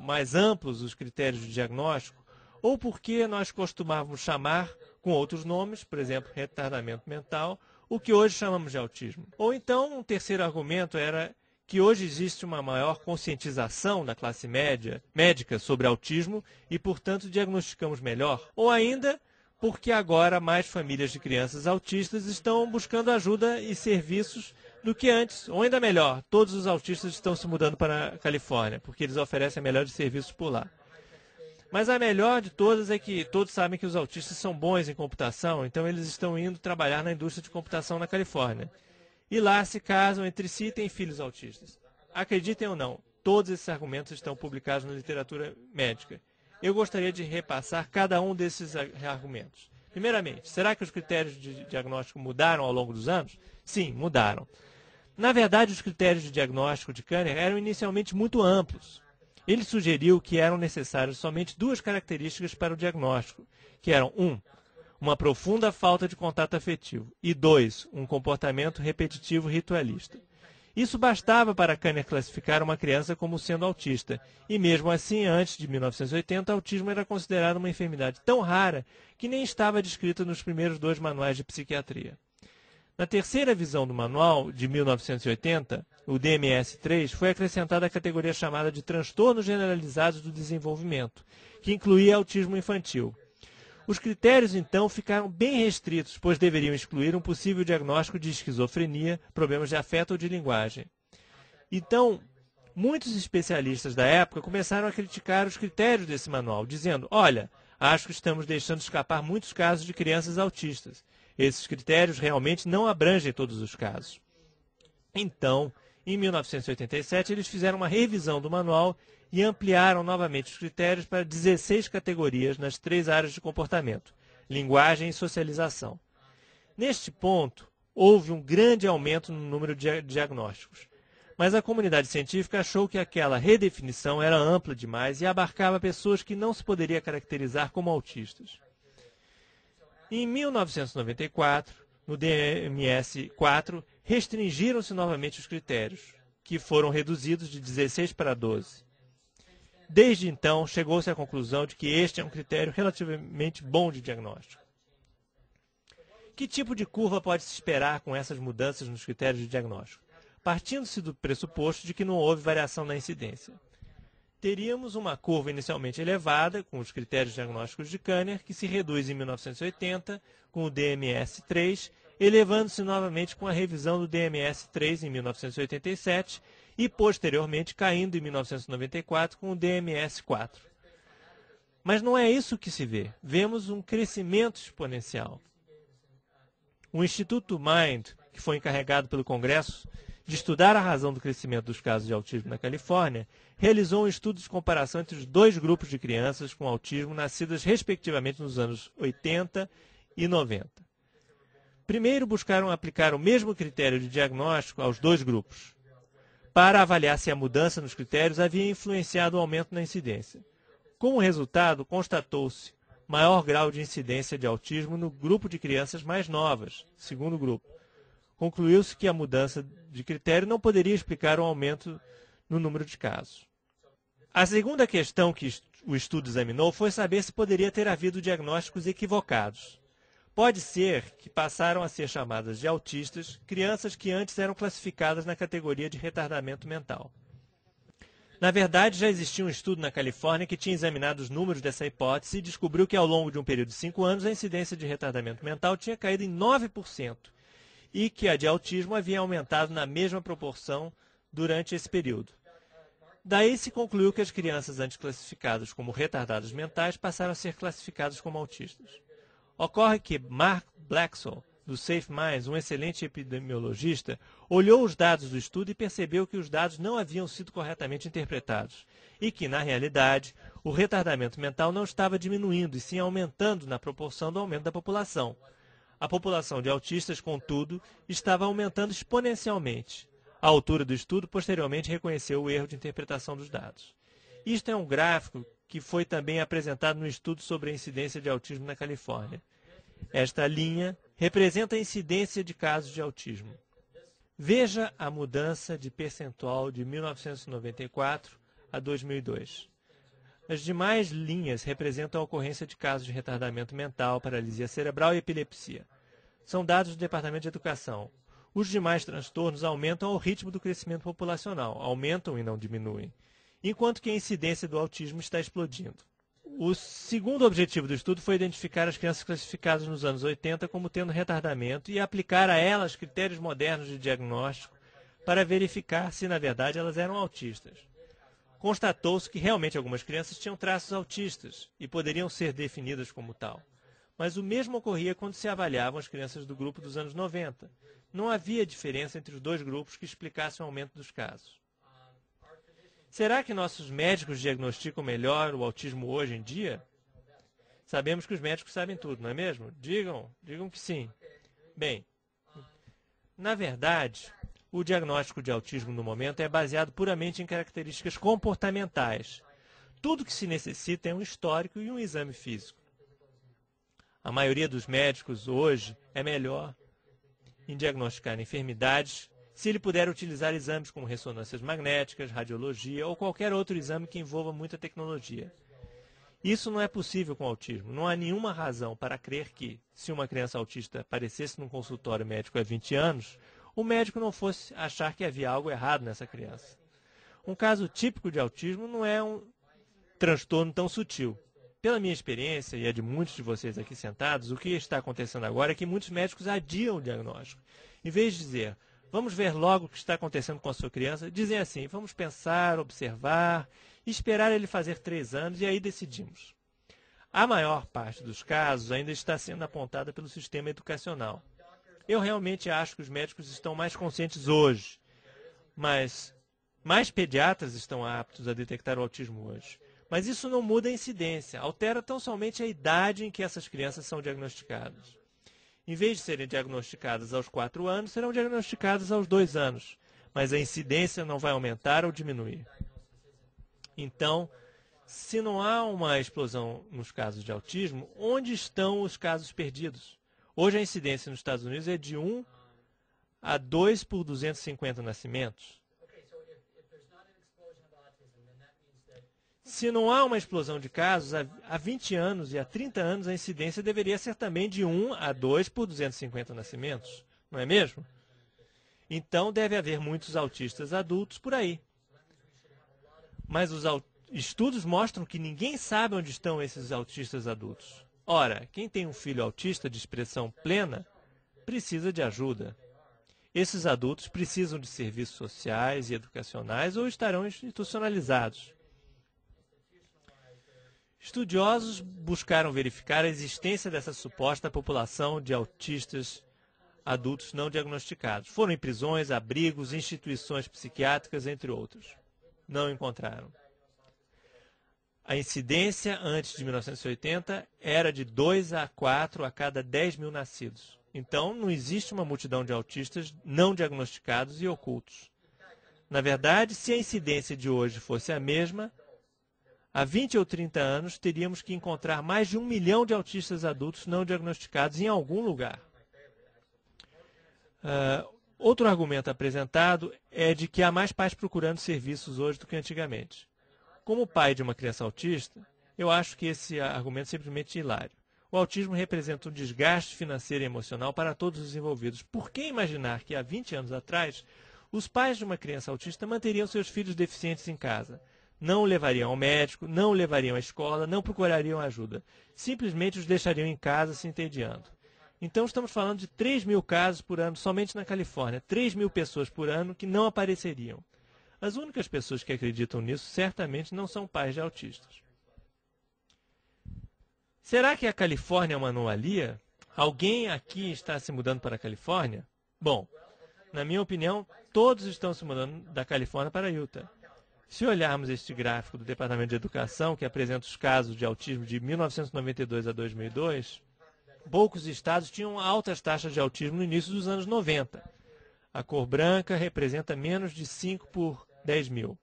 mais amplos os critérios de diagnóstico, ou porque nós costumávamos chamar com outros nomes, por exemplo, retardamento mental, o que hoje chamamos de autismo. Ou então, um terceiro argumento era que hoje existe uma maior conscientização da classe médica sobre autismo e, portanto, diagnosticamos melhor. Ou ainda, porque agora mais famílias de crianças autistas estão buscando ajuda e serviços do que antes. Ou ainda melhor, todos os autistas estão se mudando para a Califórnia, porque eles oferecem melhores serviços por lá. Mas a melhor de todas é que todos sabem que os autistas são bons em computação, então eles estão indo trabalhar na indústria de computação na Califórnia. E lá se casam entre si e têm filhos autistas. Acreditem ou não, todos esses argumentos estão publicados na literatura médica. Eu gostaria de repassar cada um desses argumentos. Primeiramente, será que os critérios de diagnóstico mudaram ao longo dos anos? Sim, mudaram. Na verdade, os critérios de diagnóstico de Kanner eram inicialmente muito amplos. Ele sugeriu que eram necessárias somente duas características para o diagnóstico, que eram 1. Uma profunda falta de contato afetivo, e 2. Um comportamento repetitivo ritualista. Isso bastava para Kanner classificar uma criança como sendo autista, e mesmo assim, antes de 1980, o autismo era considerado uma enfermidade tão rara que nem estava descrita nos primeiros 2 manuais de psiquiatria. Na terceira visão do manual, de 1980, o DMS-3, foi acrescentada a categoria chamada de transtornos generalizados do desenvolvimento, que incluía autismo infantil. Os critérios, então, ficaram bem restritos, pois deveriam excluir um possível diagnóstico de esquizofrenia, problemas de afeto ou de linguagem. Então, muitos especialistas da época começaram a criticar os critérios desse manual, dizendo: olha, acho que estamos deixando escapar muitos casos de crianças autistas. Esses critérios realmente não abrangem todos os casos. Então, em 1987, eles fizeram uma revisão do manual e ampliaram novamente os critérios para 16 categorias nas 3 áreas de comportamento: linguagem e socialização. Neste ponto, houve um grande aumento no número de diagnósticos. Mas a comunidade científica achou que aquela redefinição era ampla demais e abarcava pessoas que não se poderia caracterizar como autistas. Em 1994, no DMS-4, restringiram-se novamente os critérios, que foram reduzidos de 16 para 12. Desde então, chegou-se à conclusão de que este é um critério relativamente bom de diagnóstico. Que tipo de curva pode-se esperar com essas mudanças nos critérios de diagnóstico? Partindo-se do pressuposto de que não houve variação na incidência. Teríamos uma curva inicialmente elevada, com os critérios diagnósticos de Kanner, que se reduz em 1980, com o DMS-3, elevando-se novamente com a revisão do DMS-3 em 1987 e, posteriormente, caindo em 1994 com o DMS-4. Mas não é isso que se vê. Vemos um crescimento exponencial. O Instituto Mind, que foi encarregado pelo Congresso de estudar a razão do crescimento dos casos de autismo na Califórnia, realizou um estudo de comparação entre os 2 grupos de crianças com autismo nascidas respectivamente nos anos 80 e 90. Primeiro, buscaram aplicar o mesmo critério de diagnóstico aos 2 grupos, para avaliar se a mudança nos critérios havia influenciado o aumento na incidência. Como resultado, constatou-se maior grau de incidência de autismo no grupo de crianças mais novas, segundo grupo. Concluiu-se que a mudança de critério não poderia explicar o aumento no número de casos. A segunda questão que o estudo examinou foi saber se poderia ter havido diagnósticos equivocados. Pode ser que passaram a ser chamadas de autistas crianças que antes eram classificadas na categoria de retardamento mental. Na verdade, já existia um estudo na Califórnia que tinha examinado os números dessa hipótese e descobriu que ao longo de um período de 5 anos a incidência de retardamento mental tinha caído em 9%. E que a de autismo havia aumentado na mesma proporção durante esse período. Daí se concluiu que as crianças antes classificadas como retardados mentais passaram a ser classificadas como autistas. Ocorre que Mark Blaxall, do Safe Minds, um excelente epidemiologista, olhou os dados do estudo e percebeu que os dados não haviam sido corretamente interpretados e que, na realidade, o retardamento mental não estava diminuindo e sim aumentando na proporção do aumento da população. A população de autistas, contudo, estava aumentando exponencialmente. A autora do estudo posteriormente reconheceu o erro de interpretação dos dados. Isto é um gráfico que foi também apresentado no estudo sobre a incidência de autismo na Califórnia. Esta linha representa a incidência de casos de autismo. Veja a mudança de percentual de 1994 a 2002. As demais linhas representam a ocorrência de casos de retardamento mental, paralisia cerebral e epilepsia. São dados do Departamento de Educação. Os demais transtornos aumentam ao ritmo do crescimento populacional, aumentam e não diminuem, enquanto que a incidência do autismo está explodindo. O segundo objetivo do estudo foi identificar as crianças classificadas nos anos 80 como tendo retardamento e aplicar a elas critérios modernos de diagnóstico para verificar se, na verdade, elas eram autistas. Constatou-se que realmente algumas crianças tinham traços autistas e poderiam ser definidas como tal. Mas o mesmo ocorria quando se avaliavam as crianças do grupo dos anos 90. Não havia diferença entre os dois grupos que explicasse o aumento dos casos. Será que nossos médicos diagnosticam melhor o autismo hoje em dia? Sabemos que os médicos sabem tudo, não é mesmo? Digam que sim. Bem, na verdade, o diagnóstico de autismo no momento é baseado puramente em características comportamentais. Tudo que se necessita é um histórico e um exame físico. A maioria dos médicos hoje é melhor em diagnosticar enfermidades se ele puder utilizar exames como ressonâncias magnéticas, radiologia ou qualquer outro exame que envolva muita tecnologia. Isso não é possível com autismo. Não há nenhuma razão para crer que, se uma criança autista aparecesse num consultório médico há 20 anos, o médico não fosse achar que havia algo errado nessa criança. Um caso típico de autismo não é um transtorno tão sutil. Pela minha experiência, e a de muitos de vocês aqui sentados, o que está acontecendo agora é que muitos médicos adiam o diagnóstico. Em vez de dizer, vamos ver logo o que está acontecendo com a sua criança, dizem assim, vamos pensar, observar, e esperar ele fazer 3 anos e aí decidimos. A maior parte dos casos ainda está sendo apontada pelo sistema educacional. Eu realmente acho que os médicos estão mais conscientes hoje, mas mais pediatras estão aptos a detectar o autismo hoje. Mas isso não muda a incidência, altera tão somente a idade em que essas crianças são diagnosticadas. Em vez de serem diagnosticadas aos 4 anos, serão diagnosticadas aos 2 anos, mas a incidência não vai aumentar ou diminuir. Então, se não há uma explosão nos casos de autismo, onde estão os casos perdidos? Hoje a incidência nos Estados Unidos é de 1 a 2 por 250 nascimentos. Se não há uma explosão de casos, há 20 anos e há 30 anos a incidência deveria ser também de 1 a 2 por 250 nascimentos, não é mesmo? Então deve haver muitos autistas adultos por aí. Mas os estudos mostram que ninguém sabe onde estão esses autistas adultos. Ora, quem tem um filho autista de expressão plena precisa de ajuda. Esses adultos precisam de serviços sociais e educacionais ou estarão institucionalizados. Estudiosos buscaram verificar a existência dessa suposta população de autistas adultos não diagnosticados. Foram em prisões, abrigos, instituições psiquiátricas, entre outros. Não encontraram. A incidência antes de 1980 era de 2 a 4 a cada 10 mil nascidos. Então, não existe uma multidão de autistas não diagnosticados e ocultos. Na verdade, se a incidência de hoje fosse a mesma, há 20 ou 30 anos teríamos que encontrar mais de 1 milhão de autistas adultos não diagnosticados em algum lugar. Outro argumento apresentado é de que há mais pais procurando serviços hoje do que antigamente. Como pai de uma criança autista, eu acho que esse argumento é simplesmente hilário. O autismo representa um desgaste financeiro e emocional para todos os envolvidos. Por que imaginar que há 20 anos atrás, os pais de uma criança autista manteriam seus filhos deficientes em casa? Não o levariam ao médico, não o levariam à escola, não procurariam ajuda. Simplesmente os deixariam em casa se entediando. Então estamos falando de 3 mil casos por ano somente na Califórnia. 3 mil pessoas por ano que não apareceriam. As únicas pessoas que acreditam nisso certamente não são pais de autistas. Será que a Califórnia é uma anomalia? Alguém aqui está se mudando para a Califórnia? Bom, na minha opinião, todos estão se mudando da Califórnia para Utah. Se olharmos este gráfico do Departamento de Educação, que apresenta os casos de autismo de 1992 a 2002, poucos estados tinham altas taxas de autismo no início dos anos 90. A cor branca representa menos de 5 por 10 mil.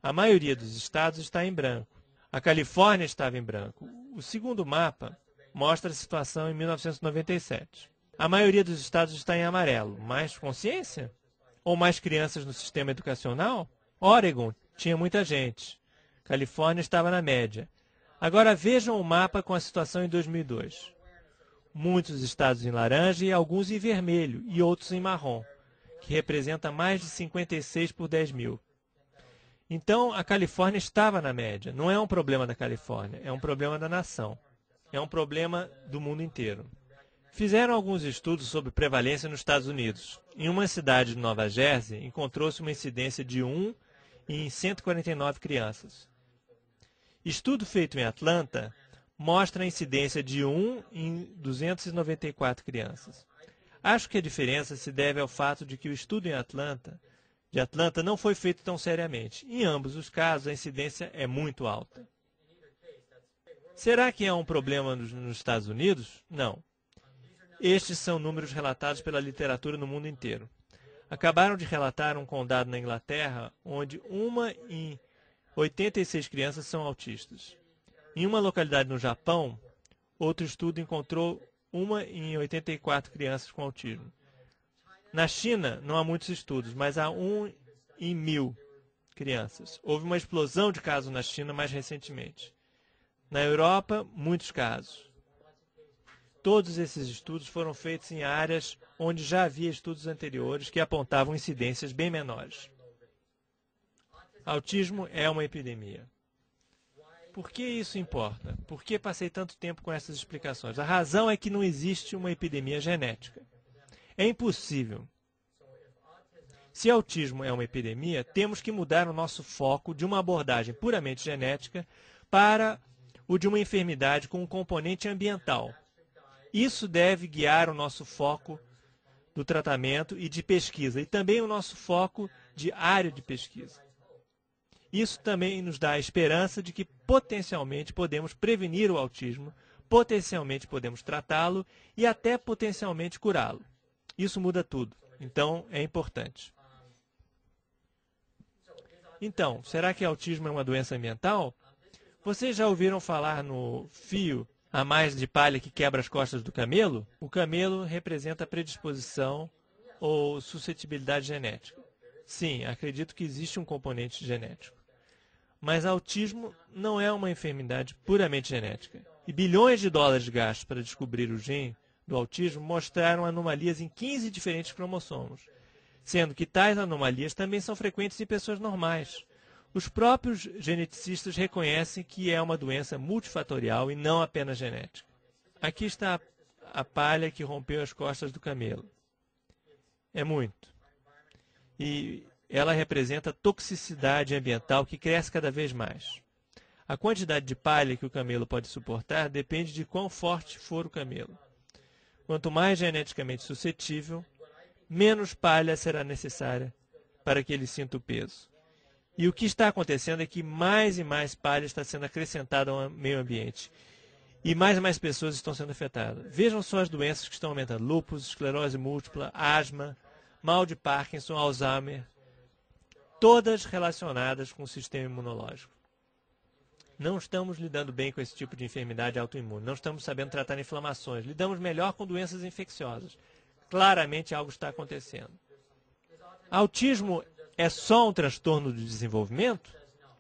A maioria dos estados está em branco. A Califórnia estava em branco. O segundo mapa mostra a situação em 1997. A maioria dos estados está em amarelo. Mais consciência? Ou mais crianças no sistema educacional? Oregon tinha muita gente. Califórnia estava na média. Agora vejam o mapa com a situação em 2002. Muitos estados em laranja e alguns em vermelho e outros em marrom, que representa mais de 56 por 10 mil. Então, a Califórnia estava na média. Não é um problema da Califórnia, é um problema da nação. É um problema do mundo inteiro. Fizeram alguns estudos sobre prevalência nos Estados Unidos. Em uma cidade de Nova Jersey, encontrou-se uma incidência de 1 em 149 crianças. Estudo feito em Atlanta mostra a incidência de 1 em 294 crianças. Acho que a diferença se deve ao fato de que o estudo de Atlanta não foi feito tão seriamente. Em ambos os casos, a incidência é muito alta. Será que é um problema nos Estados Unidos? Não. Estes são números relatados pela literatura no mundo inteiro. Acabaram de relatar um condado na Inglaterra onde 1 em 86 crianças são autistas. Em uma localidade no Japão, outro estudo encontrou 1 em 84 crianças com autismo. Na China, não há muitos estudos, mas há 1 em 1000 crianças. Houve uma explosão de casos na China mais recentemente. Na Europa, muitos casos. Todos esses estudos foram feitos em áreas onde já havia estudos anteriores que apontavam incidências bem menores. Autismo é uma epidemia. Por que isso importa? Por que passei tanto tempo com essas explicações? A razão é que não existe uma epidemia genética. É impossível. Se autismo é uma epidemia, temos que mudar o nosso foco de uma abordagem puramente genética para o de uma enfermidade com um componente ambiental. Isso deve guiar o nosso foco do tratamento e de pesquisa, e também o nosso foco de área de pesquisa. Isso também nos dá a esperança de que potencialmente podemos prevenir o autismo, potencialmente podemos tratá-lo e até potencialmente curá-lo. Isso muda tudo. Então, é importante. Então, será que autismo é uma doença ambiental? Vocês já ouviram falar no fio a mais de palha que quebra as costas do camelo? O camelo representa a predisposição ou suscetibilidade genética. Sim, acredito que existe um componente genético. Mas autismo não é uma enfermidade puramente genética. E bilhões de dólares gastos para descobrir o gene do autismo mostraram anomalias em 15 diferentes cromossomos, sendo que tais anomalias também são frequentes em pessoas normais. Os próprios geneticistas reconhecem que é uma doença multifatorial e não apenas genética. Aqui está a palha que rompeu as costas do camelo. É muito. E ela representa toxicidade ambiental que cresce cada vez mais. A quantidade de palha que o camelo pode suportar depende de quão forte for o camelo. Quanto mais geneticamente suscetível, menos palha será necessária para que ele sinta o peso. E o que está acontecendo é que mais e mais palha está sendo acrescentada ao meio ambiente. E mais pessoas estão sendo afetadas. Vejam só as doenças que estão aumentando. Lúpus, esclerose múltipla, asma, mal de Parkinson, Alzheimer. Todas relacionadas com o sistema imunológico. Não estamos lidando bem com esse tipo de enfermidade autoimune. Não estamos sabendo tratar inflamações. Lidamos melhor com doenças infecciosas. Claramente algo está acontecendo. Autismo é só um transtorno do desenvolvimento?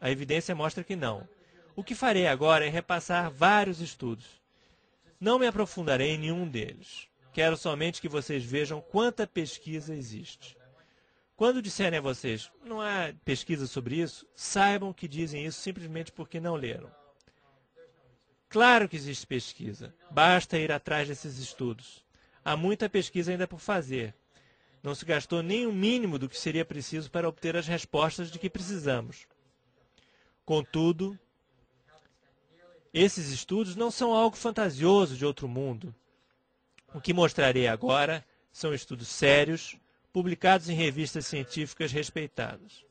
A evidência mostra que não. O que farei agora é repassar vários estudos. Não me aprofundarei em nenhum deles. Quero somente que vocês vejam quanta pesquisa existe. Quando disserem a vocês, não há pesquisa sobre isso, saibam que dizem isso simplesmente porque não leram. Claro que existe pesquisa. Basta ir atrás desses estudos. Há muita pesquisa ainda por fazer. Não se gastou nem o mínimo do que seria preciso para obter as respostas de que precisamos. Contudo, esses estudos não são algo fantasioso de outro mundo. O que mostrarei agora são estudos sérios, publicados em revistas científicas respeitadas.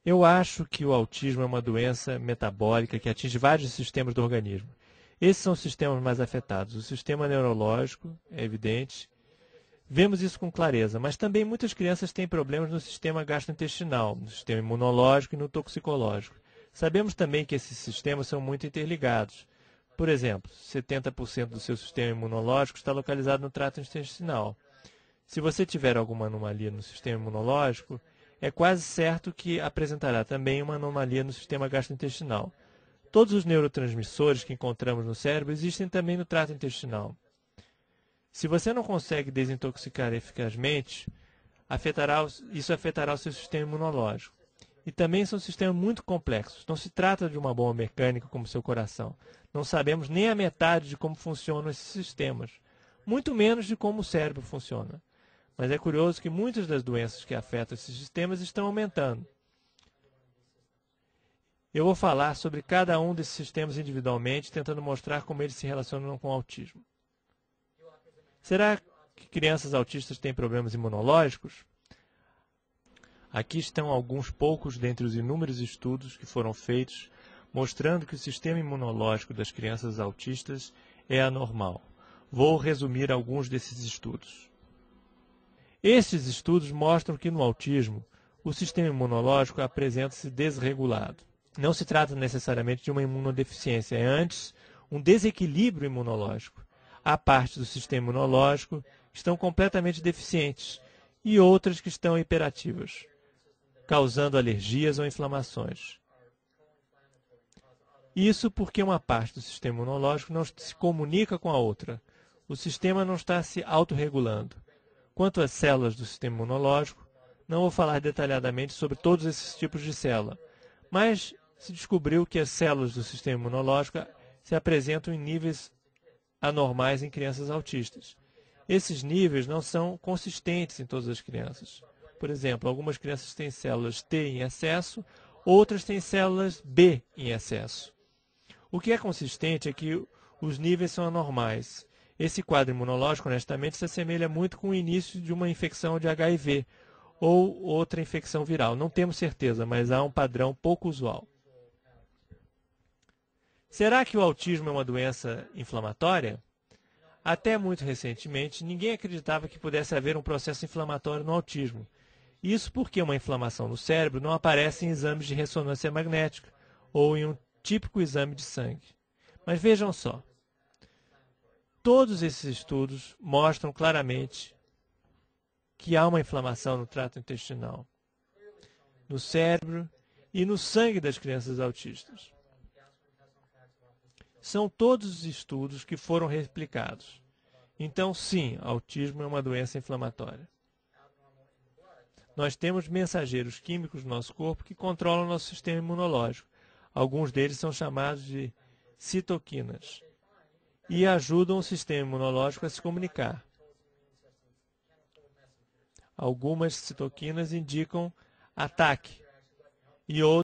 Eu acho que o autismo é uma doença metabólica que atinge vários sistemas do organismo. Esses são os sistemas mais afetados. O sistema neurológico, é evidente. Vemos isso com clareza, mas também muitas crianças têm problemas no sistema gastrointestinal, no sistema imunológico e no toxicológico. Sabemos também que esses sistemas são muito interligados. Por exemplo, 70% do seu sistema imunológico está localizado no trato intestinal. Se você tiver alguma anomalia no sistema imunológico, é quase certo que apresentará também uma anomalia no sistema gastrointestinal. Todos os neurotransmissores que encontramos no cérebro existem também no trato intestinal. Se você não consegue desintoxicar eficazmente, isso afetará o seu sistema imunológico. E também são sistemas muito complexos. Não se trata de uma bomba mecânica como seu coração. Não sabemos nem a metade de como funcionam esses sistemas, muito menos de como o cérebro funciona. Mas é curioso que muitas das doenças que afetam esses sistemas estão aumentando. Eu vou falar sobre cada um desses sistemas individualmente, tentando mostrar como eles se relacionam com o autismo. Será que crianças autistas têm problemas imunológicos? Aqui estão alguns poucos dentre os inúmeros estudos que foram feitos mostrando que o sistema imunológico das crianças autistas é anormal. Vou resumir alguns desses estudos. Estes estudos mostram que no autismo, o sistema imunológico apresenta-se desregulado. Não se trata necessariamente de uma imunodeficiência, é antes um desequilíbrio imunológico. Há partes do sistema imunológico que estão completamente deficientes e outras que estão hiperativas, causando alergias ou inflamações. Isso porque uma parte do sistema imunológico não se comunica com a outra. O sistema não está se autorregulando. Quanto às células do sistema imunológico, não vou falar detalhadamente sobre todos esses tipos de célula, mas se descobriu que as células do sistema imunológico se apresentam em níveis anormais em crianças autistas. Esses níveis não são consistentes em todas as crianças. Por exemplo, algumas crianças têm células T em excesso, outras têm células B em excesso. O que é consistente é que os níveis são anormais. Esse quadro imunológico, honestamente, se assemelha muito com o início de uma infecção de HIV ou outra infecção viral. Não temos certeza, mas há um padrão pouco usual. Será que o autismo é uma doença inflamatória? Até muito recentemente, ninguém acreditava que pudesse haver um processo inflamatório no autismo. Isso porque uma inflamação no cérebro não aparece em exames de ressonância magnética ou em um típico exame de sangue. Mas vejam só. Todos esses estudos mostram claramente que há uma inflamação no trato intestinal, no cérebro e no sangue das crianças autistas. São todos os estudos que foram replicados. Então, sim, autismo é uma doença inflamatória. Nós temos mensageiros químicos no nosso corpo que controlam o nosso sistema imunológico. Alguns deles são chamados de citoquinas e ajudam o sistema imunológico a se comunicar. Algumas citoquinas indicam ataque e outras